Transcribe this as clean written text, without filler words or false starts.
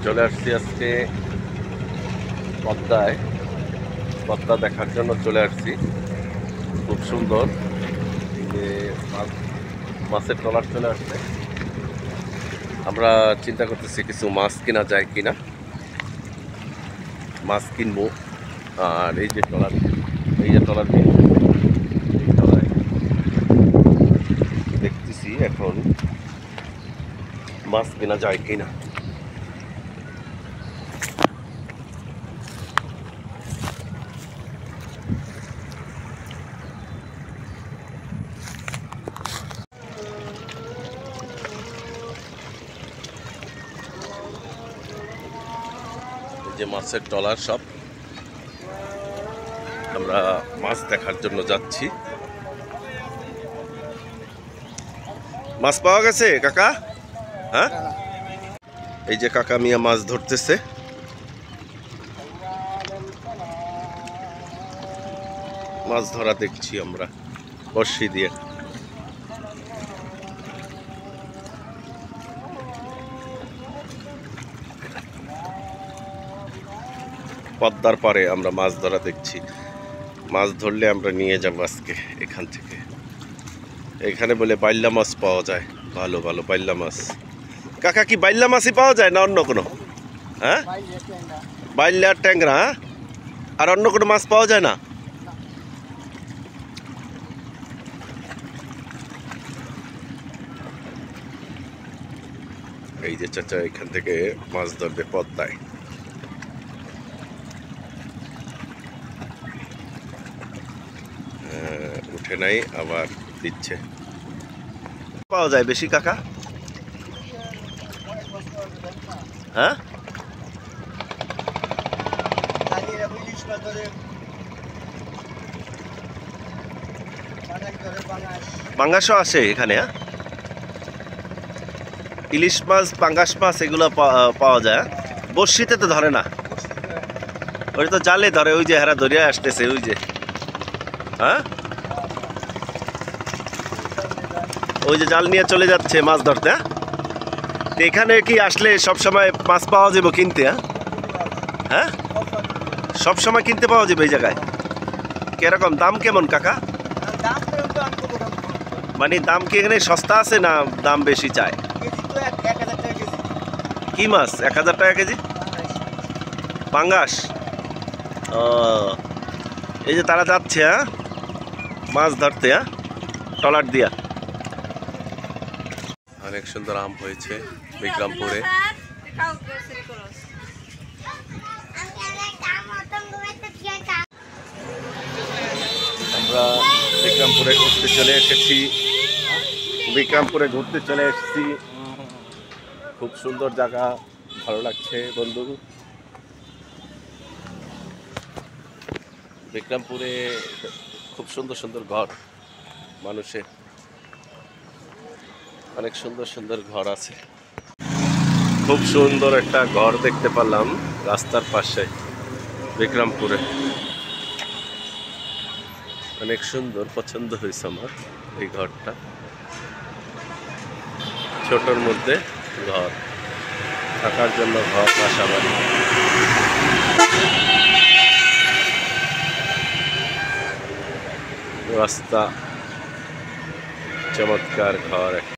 চলে আসছি আজকে পদ্মায়। পদ্মা দেখার জন্য চলে আসছি। খুব সুন্দর যে মাছের ট্রলার চলে আসছে। আমরা চিন্তা করতেছি কিছু মাছ কিনা যায় কিনা, মাছ কিনবো। আর এই যে ট্রলার, এই যে ট্রলার দেখতেছি এখন মাছ কিনা যায় কিনা। যে মাছের ট্রলার সব, আমরা মাছ দেখার জন্য যাচ্ছি। মাছ পাওয়া গেছে কাকা? হ্যাঁ, এই যে কাকা মিয়া মাছ ধরতেছে। মাছ ধরা দেখছি আমরা বড়শি দিয়ে। পদ্মার পাড়ে আমরা মাছ ধরা দেখছি। মাছ ধরলে আমরা নিয়ে যাবো আজকে এখান থেকে। এখানে বলে বাইল্লা মাছ পাওয়া যায়, ভালো ভালো বাইল্লা মাছ। কাকা কি বাইল্লা মাছই পাওয়া যায় না অন্য কোনো? হ্যাঁ, বাইল্লা ট্যাংরা, আর অন্য কোনো মাছ পাওয়া যায় না? এই যে চাচা এখান থেকে মাছ ধরবে পদ্মায়। উঠে নাই, আবার দিচ্ছে। পাওয়া যায় বেশি কাকা? হ্যাঁ, পাঙ্গাসও আসে এখানে? হ্যাঁ, ইলিশ মাছ, পাঙ্গাস মাছ এগুলো পাওয়া যায়। বড়শিতে তো ধরে না, ওই তো জালে ধরে। ওই যে হেরা ধরিয়া আসতেছে ওই যে। হ্যাঁ, ওই যে জাল নিয়ে চলে যাচ্ছে মাছ ধরতে। হ্যাঁ, এখানে কি আসলে সব সময় মাছ পাওয়া যাবে কিনতে? হ্যাঁ, সব সময় কিনতে পাওয়া যাবে এই জায়গায়? কিরকম দাম, কেমন কাকা? মানে দাম কি এখানে সস্তা আছে না দাম বেশি চায়? কি মাছ 1000 টাকা কেজি? পাঙ্গাস। ও, এই যে তারা যাচ্ছে হ্যাঁ মাছ ধরতে, হ্যাঁ, ট্রলার দিয়া। অনেক সুন্দর আম হয়েছে বিক্রমপুরে। আমরা বিক্রমপুরে ঘুরতে চলে এসেছি। বিক্রমপুরে ঘুরতে চলে এসেছি। খুব সুন্দর জায়গা, ভালো লাগছে বন্ধু। বিক্রমপুরে খুব সুন্দর সুন্দর ঘর, মানুষের অনেক সুন্দর সুন্দর ঘর আছে। খুব সুন্দর একটা ঘর দেখতে পেলাম রাস্তার পাশে বিক্রমপুরে। অনেক সুন্দর, পছন্দ হয়েছে আমার এই ঘরটা। ছোটর মধ্যে ঘর, থাকার জন্য ঘর, বাসা বাড়ি। রাস্তা, চমৎকার ঘর।